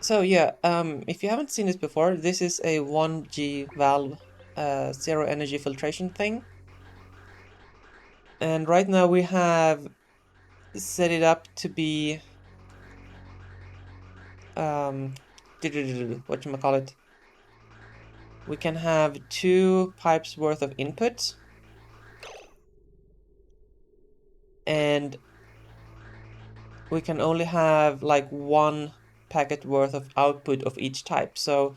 So yeah, if you haven't seen this before, this is a 1G valve zero energy filtration thing. And right now we have set it up to be whatchamacallit. We can have 2 pipes worth of input and we can only have like 1 packet worth of output of each type. So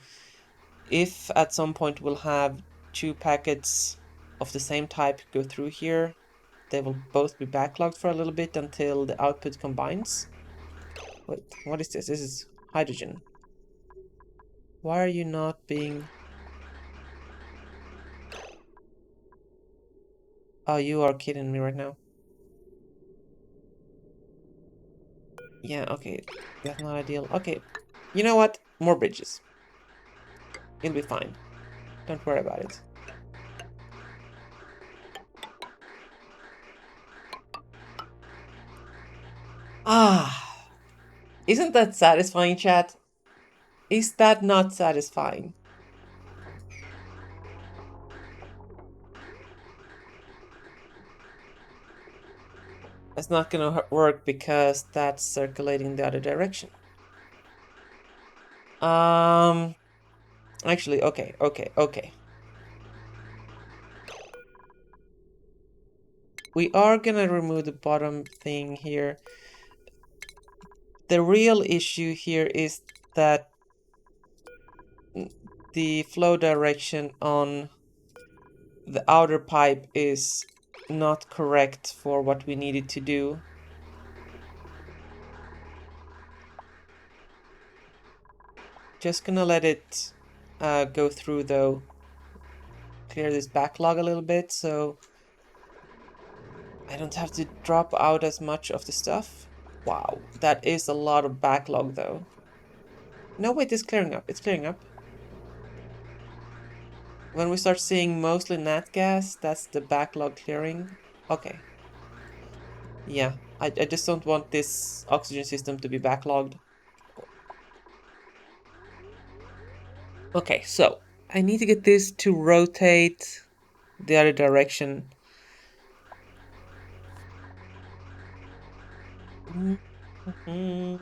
if at some point we'll have 2 packets of the same type go through here, they will both be backlogged for a little bit until the output combines. Wait, what is this? This is hydrogen. Why are you not being... Oh, you are kidding me right now. Yeah, okay. That's not ideal. Okay. You know what? More bridges. It'll be fine. Don't worry about it. Ah, isn't that satisfying, chat? Is that not satisfying? It's not gonna work because that's circulating the other direction. Actually, okay. We are gonna remove the bottom thing here. The real issue here is that the flow direction on the outer pipe is not correct for what we needed to do. Just gonna let it go through though. Clear this backlog a little bit so I don't have to drop out as much of the stuff. Wow, that is a lot of backlog though. No, wait, it's clearing up. It's clearing up. When we start seeing mostly nat gas, that's the backlog clearing. Okay. Yeah, I just don't want this oxygen system to be backlogged. Okay, so I need to get this to rotate the other direction. Mm-hmm.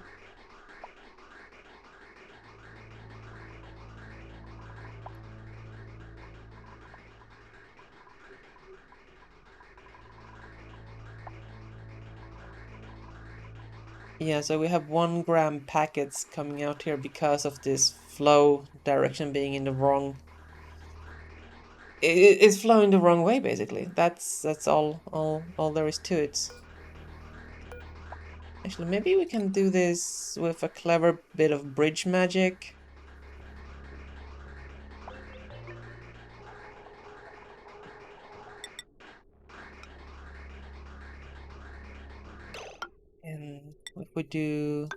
Yeah, so we have 1 gram packets coming out here because of this flow direction being in the wrong... It's flowing the wrong way, basically. That's all there is to it. Actually, maybe we can do this with a clever bit of bridge magic. And if we do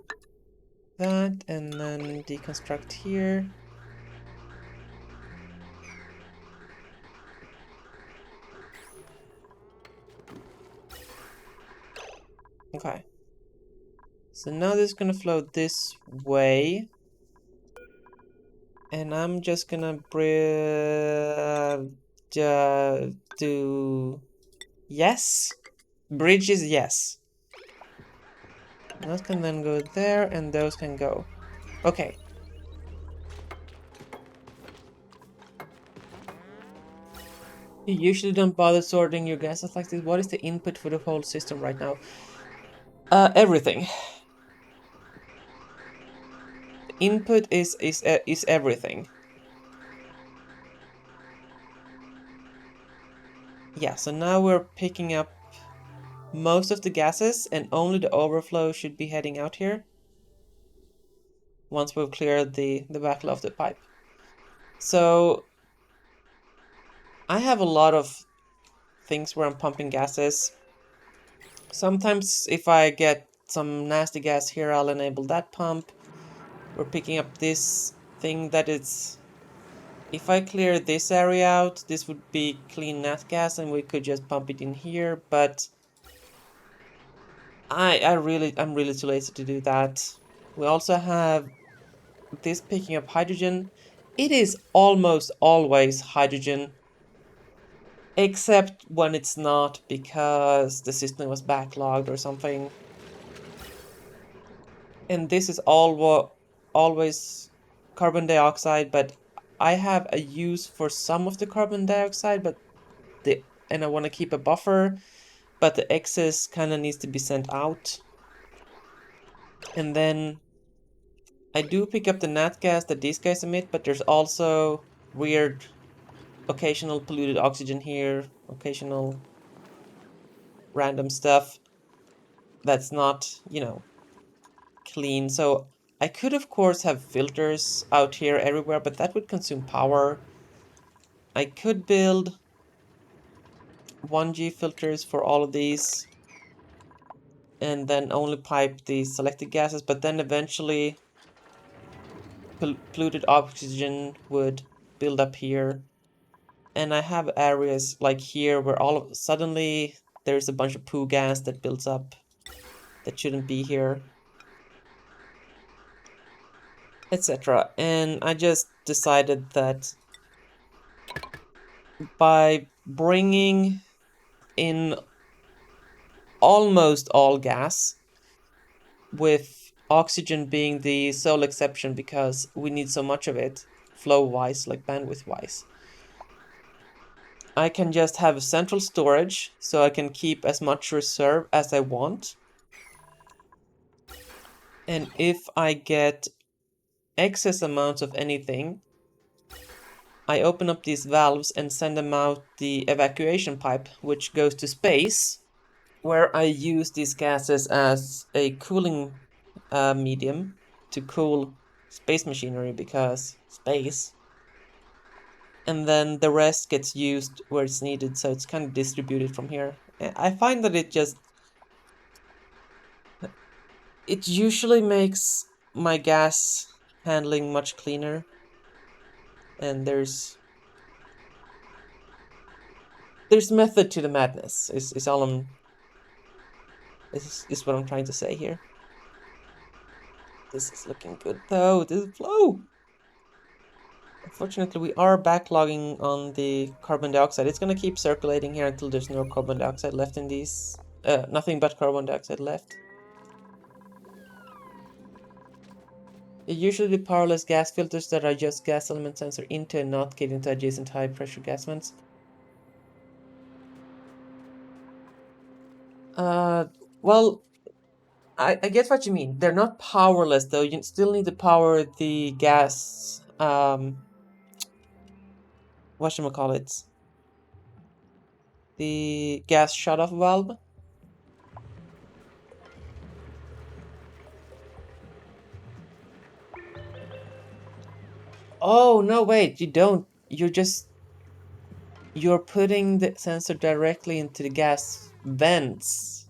that and then deconstruct here. Okay. So now this is gonna flow this way. And I'm just gonna do yes. Bridge is yes. That can then go there and those can go. Okay. You usually don't bother sorting your gases like this. What is the input for the whole system right now? Everything. Input is everything. Yeah, so now we're picking up most of the gases and only the overflow should be heading out here once we've cleared the backlog of the pipe. So I have a lot of things where I'm pumping gases. Sometimes if I get some nasty gas here, I'll enable that pump. We're picking up this thing that is... If I clear this area out, this would be clean nat gas and we could just pump it in here, but I'm really too lazy to do that. We also have this picking up hydrogen, it is almost always hydrogen, except when it's not because the system was backlogged or something. And this is always carbon dioxide, but I have a use for some of the carbon dioxide, and I want to keep a buffer, but the excess kind of needs to be sent out. And then I do pick up the nat gas that these guys emit, but there's also weird occasional polluted oxygen here, occasional random stuff that's not, clean. So I could, of course, have filters out here everywhere, but that would consume power. I could build 1G filters for all of these and then only pipe the selected gases, but then eventually polluted oxygen would build up here. And I have areas like here where suddenly there's a bunch of poo gas that builds up that shouldn't be here, etc. And I just decided that by bringing in almost all gas, with oxygen being the sole exception because we need so much of it, flow-wise, like bandwidth-wise, I can just have central storage, so I can keep as much reserve as I want. And if I get excess amounts of anything, I open up these valves and send them out the evacuation pipe, which goes to space, where I use these gases as a cooling medium to cool space machinery, because space. And then the rest gets used where it's needed, so it's kind of distributed from here. I find that it usually makes my gas handling much cleaner, and there's method to the madness, is what I'm trying to say here. This is looking good though, this flow! Unfortunately, we are backlogging on the carbon dioxide. It's gonna keep circulating here until there's no carbon dioxide left in these. Nothing but carbon dioxide left. Usually the powerless gas filters that are just gas element sensor into and not getting to adjacent high pressure gas vents. Well, I get what you mean. They're not powerless though. You still need to power the gas, whatchamacallit, the gas shut-off valve. Oh, no, wait, you don't. You're putting the sensor directly into the gas vents.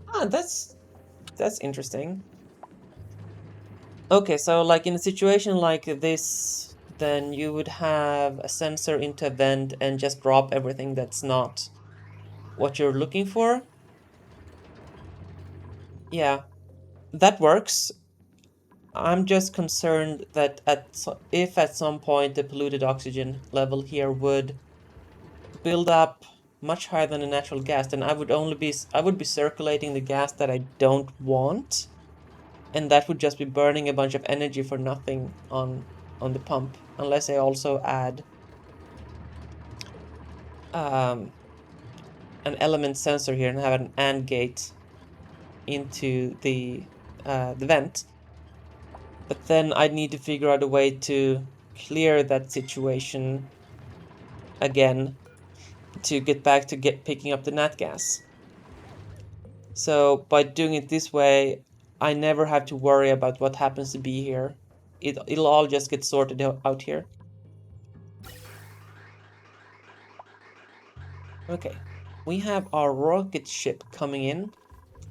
Ah, that's interesting. Okay, so like in a situation like this, then you would have a sensor into a vent and just drop everything that's not what you're looking for. Yeah, that works. I'm just concerned that if at some point the polluted oxygen level here would build up much higher than the natural gas, then I would be circulating the gas that I don't want, and that would just be burning a bunch of energy for nothing on the pump, unless I also add an element sensor here and have an AND gate into the vent. But then I'd need to figure out a way to clear that situation again to get back to picking up the nat gas. So by doing it this way, I never have to worry about what happens to be here. It'll all just get sorted out here. Okay, we have our rocket ship coming in.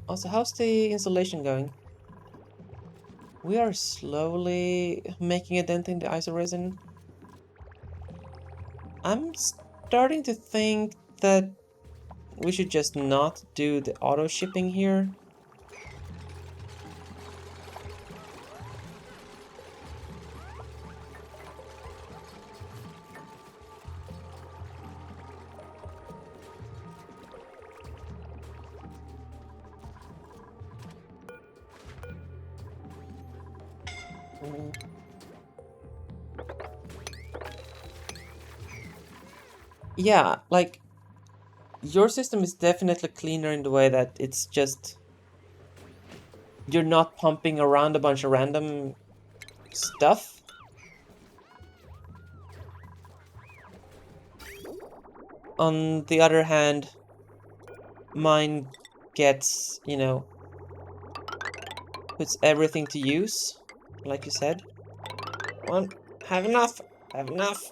Also, how's the installation going? We are slowly making a dent in the isoresin. I'm starting to think that we should just not do the auto shipping here. Yeah, like, your system is definitely cleaner in the way that it's just... You're not pumping around a bunch of random stuff. On the other hand, mine gets, you know, puts everything to use, like you said. One, have enough, have enough.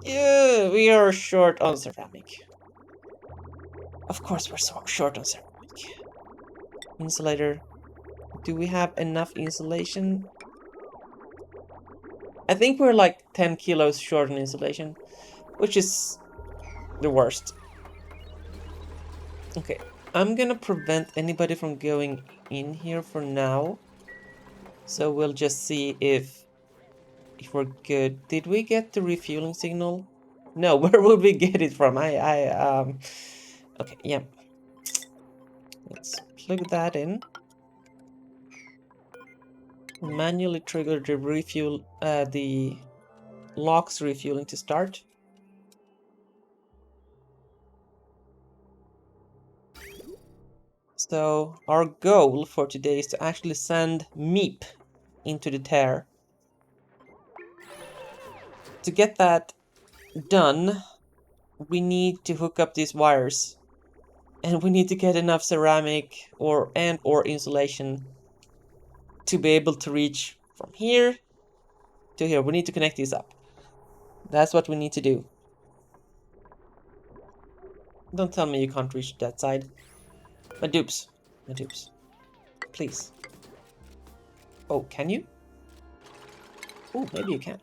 Yeah, we are short on ceramic. Of course we're so short on ceramic. Insulator. Do we have enough insulation? I think we're like 10 kilos short on insulation, which is the worst. Okay, I'm gonna prevent anybody from going in here for now. So we'll just see if we're good. Did we get the refueling signal? No, where would we get it from? Okay, yeah. Let's plug that in. Manually trigger the refuel, the locks refueling to start. So our goal for today is to actually send Meep into the tear. To get that done, we need to hook up these wires. And we need to get enough ceramic or insulation to be able to reach from here to here. We need to connect these up. That's what we need to do. Don't tell me you can't reach that side. My dupes. My dupes. Please. Oh, can you? Oh, maybe you can.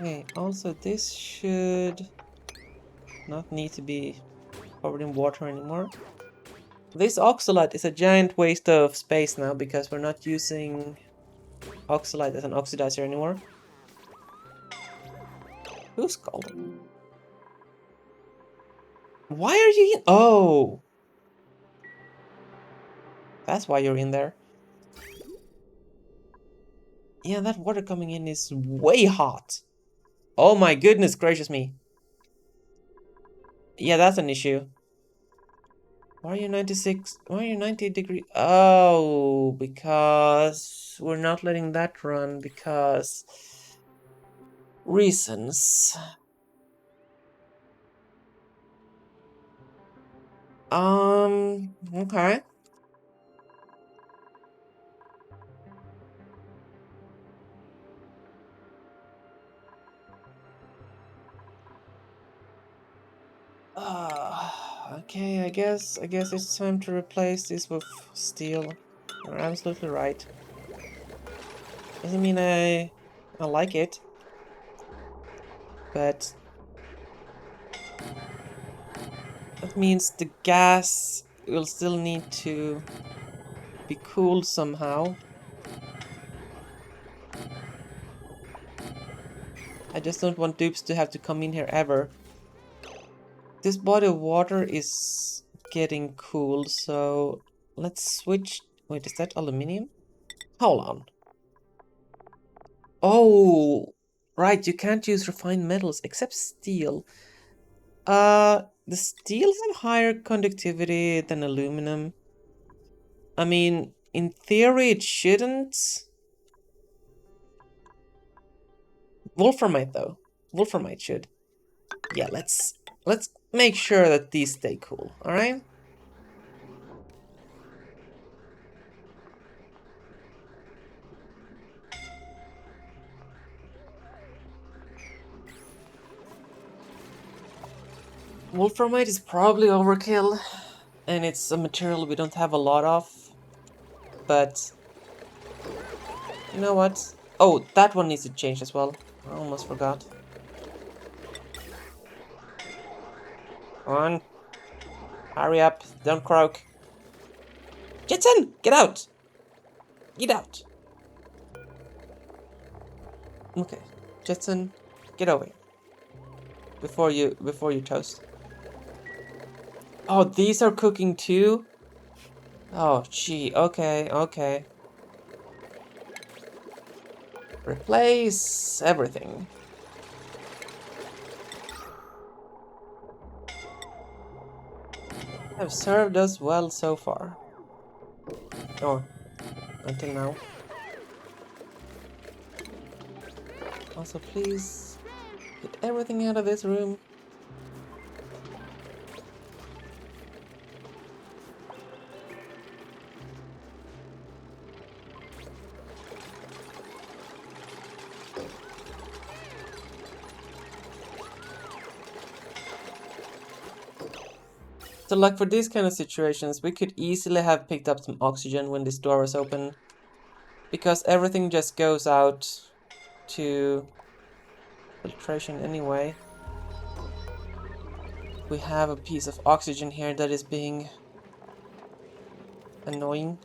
Okay, also this should not need to be covered in water anymore. This oxalate is a giant waste of space now because we're not using oxalate as an oxidizer anymore. Who's called? Why are you in? Oh! That's why you're in there. Yeah, that water coming in is way hot. Oh my goodness gracious me. Yeah, that's an issue. Why are you 96? Why are you 98 degree? Oh, because we're not letting that run because reasons. Okay. Okay, I guess it's time to replace this with steel. You're absolutely right. Doesn't mean I like it, but that means the gas will still need to be cooled somehow. I just don't want dupes to have to come in here ever. This body of water is getting cooled, so let's switch. Wait, is that aluminium? Hold on. Oh, right, you can't use refined metals except steel. The steel have higher conductivity than aluminum. I mean, in theory it shouldn't. Wolframite though. Wolframite should. Yeah, let's make sure that these stay cool, alright? Wolframite is probably overkill, and it's a material we don't have a lot of, but you know what? Oh, that one needs to change as well. I almost forgot. Come on. Hurry up, don't croak. Jetson, get out! Get out! Okay, Jetson, get over here. before you toast. Oh, these are cooking too? Oh, gee. Okay, okay. Replace everything. Have served us well so far. Or until now. Also, please get everything out of this room. So like for these kind of situations, we could easily have picked up some oxygen when this door was open. Because everything just goes out to filtration anyway. We have a piece of oxygen here that is being annoying.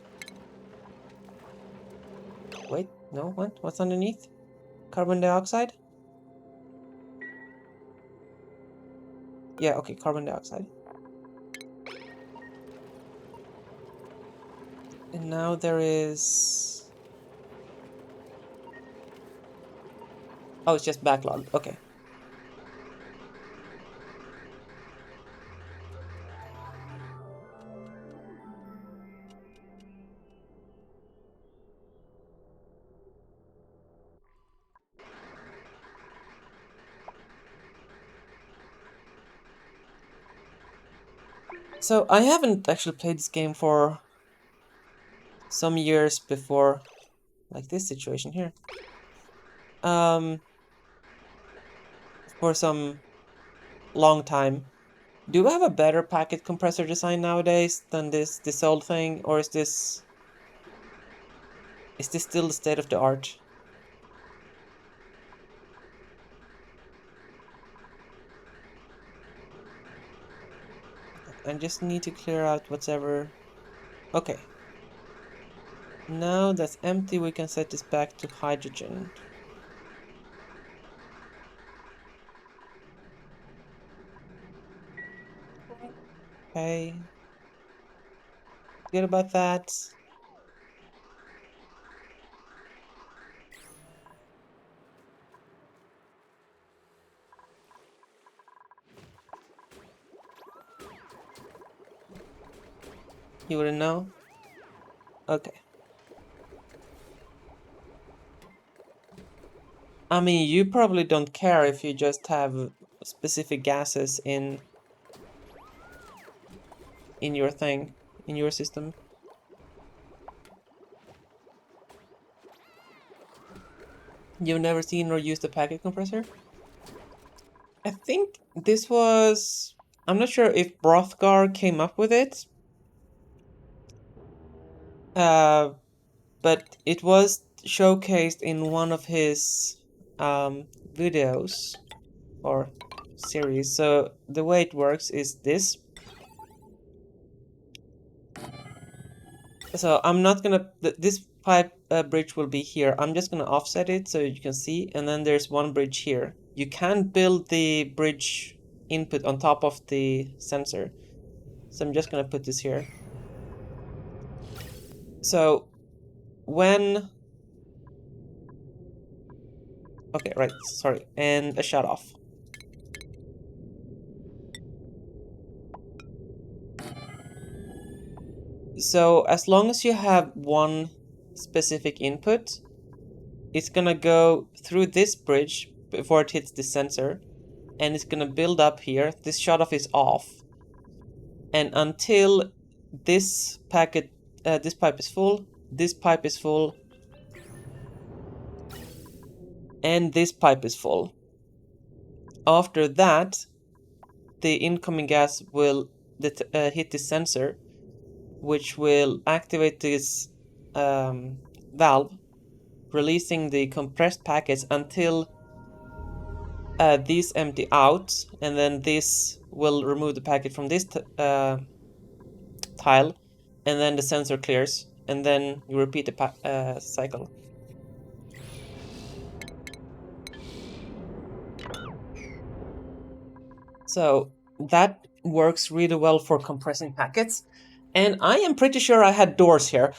Wait, no, what? What's underneath? Carbon dioxide? Yeah, okay, carbon dioxide. And now there is... Oh, it's just backlogged. Okay. So I haven't actually played this game for some years before, like this situation here. For some long time. Do we have a better packet compressor design nowadays than this old thing, or is this still the state of the art? I just need to clear out whatever. Okay. Now that's empty, we can set this back to hydrogen. Okay. Good about that. You wouldn't know? Okay. I mean, you probably don't care if you just have specific gases in your thing, in your system. You've never seen or used a packet compressor? I think this was... I'm not sure if Brothgar came up with it. But it was showcased in one of his videos or series. So the way it works is this. So I'm not gonna... This pipe bridge will be here. I'm just gonna offset it so you can see. And then there's one bridge here. You can build the bridge input on top of the sensor. So I'm just gonna put this here. So when... Okay, right, sorry. And a shut off. So as long as you have one specific input, it's gonna go through this bridge before it hits the sensor, and it's gonna build up here. This shutoff is off, and until this packet, this pipe is full, this pipe is full, and this pipe is full. After that, the incoming gas will hit the sensor, which will activate this valve, releasing the compressed packets until these empty out, and then this will remove the packet from this tile, and then the sensor clears, and then you repeat the cycle. So that works really well for compressing packets. And I am pretty sure I had doors here.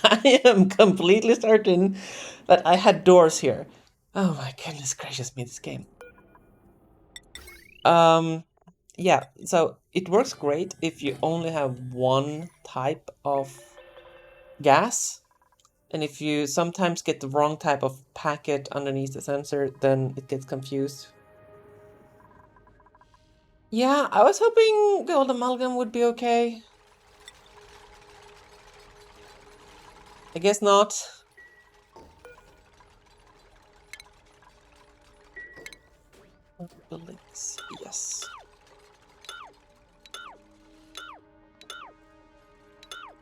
I am completely certain that I had doors here. Oh my goodness gracious me, this game. Yeah, so it works great if you only have one type of gas. And if you sometimes get the wrong type of packet underneath the sensor, then it gets confused. Yeah, I was hoping the old amalgam would be okay. I guess not. Buildings, yes.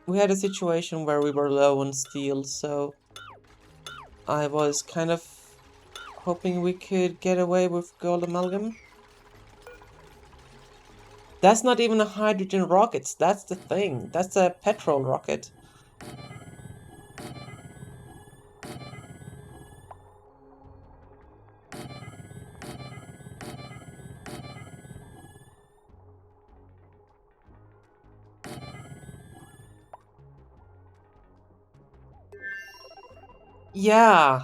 We had a situation where we were low on steel, so I was kind of hoping we could get away with gold amalgam. That's not even a hydrogen rocket, that's the thing. That's a petrol rocket. Yeah.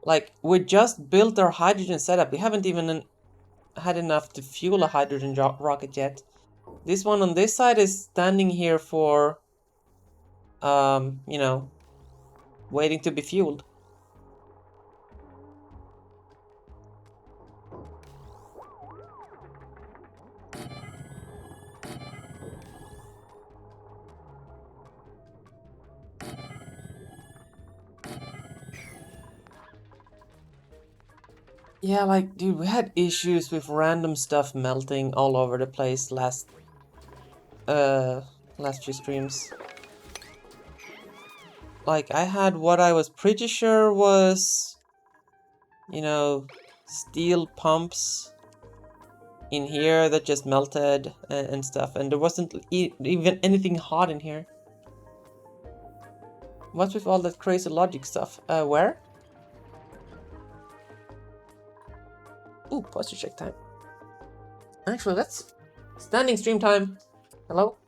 Like, we just built our hydrogen setup. We haven't even had enough to fuel a hydrogen rocket yet. This one on this side is standing here for, you know, waiting to be fueled. Yeah, like, dude, we had issues with random stuff melting all over the place last few streams. Like, I had what I was pretty sure was, you know, steel pumps in here that just melted and stuff, and there wasn't even anything hot in here. What's with all that crazy logic stuff? Where? Ooh, posture check time. Actually, that's standing stream time. Hello?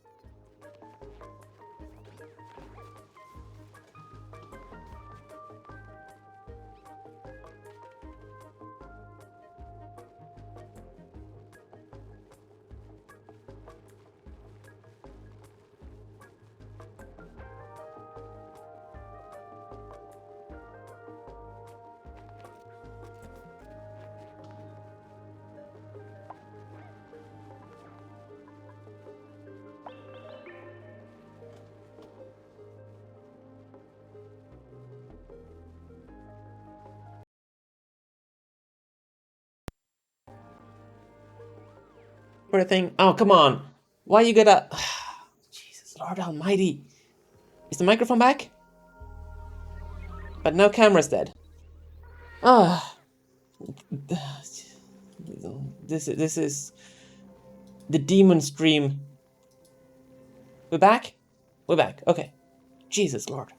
For a thing. Oh, come on. Why you gotta... Jesus, Lord almighty. Is the microphone back? But no camera's dead. Ah. This is the demon stream. We're back? We're back. Okay. Jesus Lord.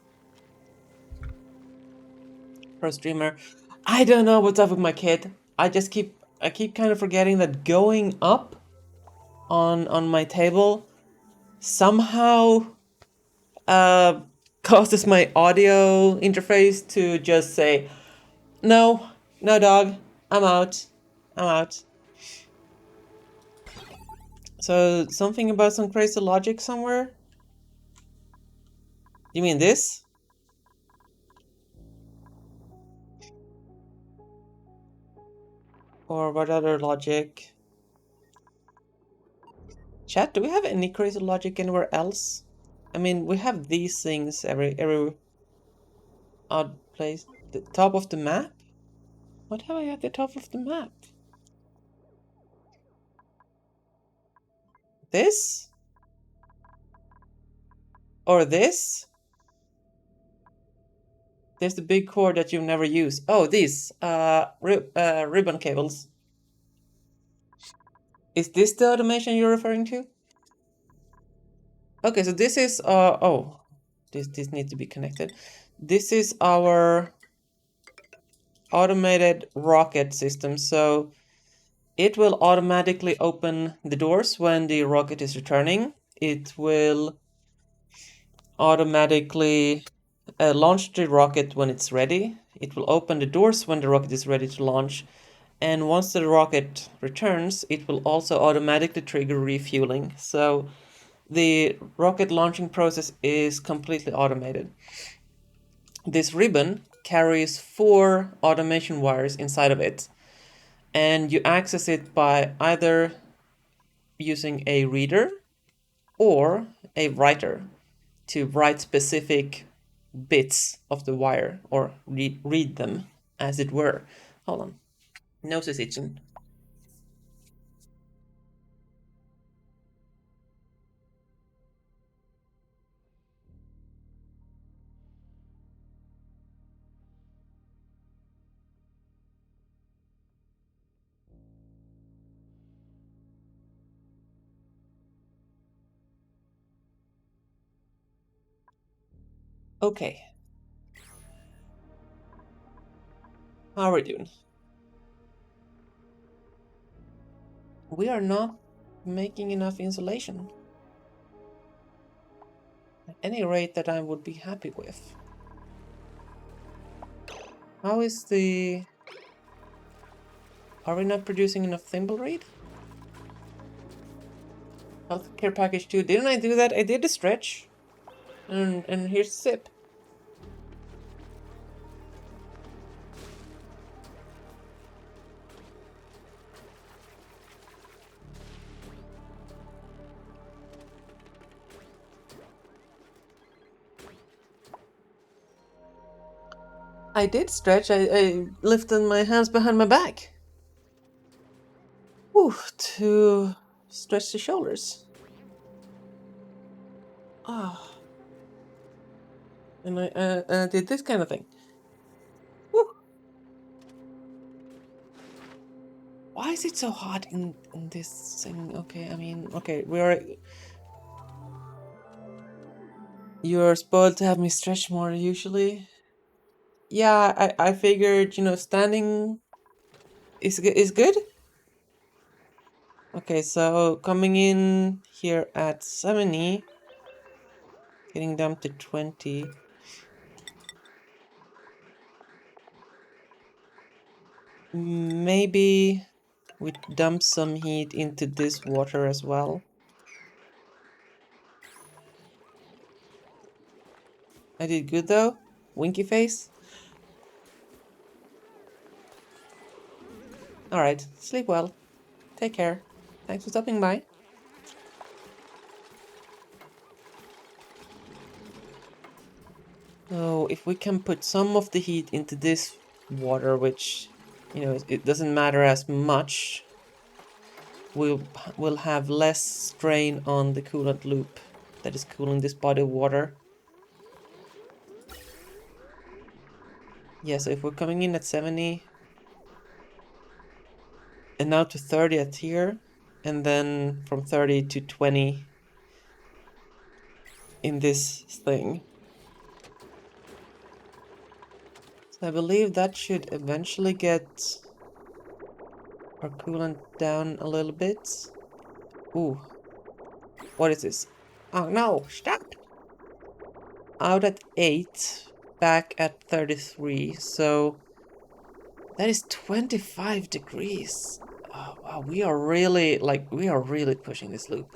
Pro streamer. I don't know what's up with my kid. I keep kind of forgetting that going up on my table somehow causes my audio interface to just say, no, no dog, I'm out, I'm out. So something about some crazy logic somewhere? You mean this? Or what other logic? Chat, do we have any crazy logic anywhere else? I mean, we have these things every odd place. The top of the map? What have I at the top of the map? This? Or this? There's the big cord that you never use. Oh, these ribbon cables. Is this the automation you're referring to? Okay, so this is oh, this needs to be connected. This is our automated rocket system, so it will automatically open the doors when the rocket is returning. It will automatically launch the rocket when it's ready. It will open the doors when the rocket is ready to launch. And once the rocket returns, it will also automatically trigger refueling. So the rocket launching process is completely automated. This ribbon carries 4 automation wires inside of it, and you access it by either using a reader or a writer to write specific bits of the wire, or read them, as it were. Hold on. Nose is itching. Okay. How are we doing? We are not making enough insulation. At any rate that I would be happy with. How is the... Are we not producing enough thimbleweed? Healthcare package 2. Didn't I do that? I did the stretch. And here's the sip. I did stretch. I lifted my hands behind my back. Ooh, to stretch the shoulders. Ah. And I did this kind of thing. Woo. Why is it so hot in this thing? Okay, I mean, okay, you're spoiled to have me stretch more usually. Yeah, I figured, standing is good. Okay, so coming in here at 70, getting down to 20. Maybe we dump some heat into this water as well. I did good though. Winky face. Alright, sleep well. Take care. Thanks for stopping by. So if we can put some of the heat into this water, which, it doesn't matter as much, we'll have less strain on the coolant loop that is cooling this body of water. Yeah, so if we're coming in at 70, and now to 30 at here, and then from 30 to 20 in this thing. So I believe that should eventually get our coolant down a little bit. Ooh. What is this? Oh no, stop! Out at 8, back at 33, so that is 25 degrees. Oh, wow, we are really pushing this loop.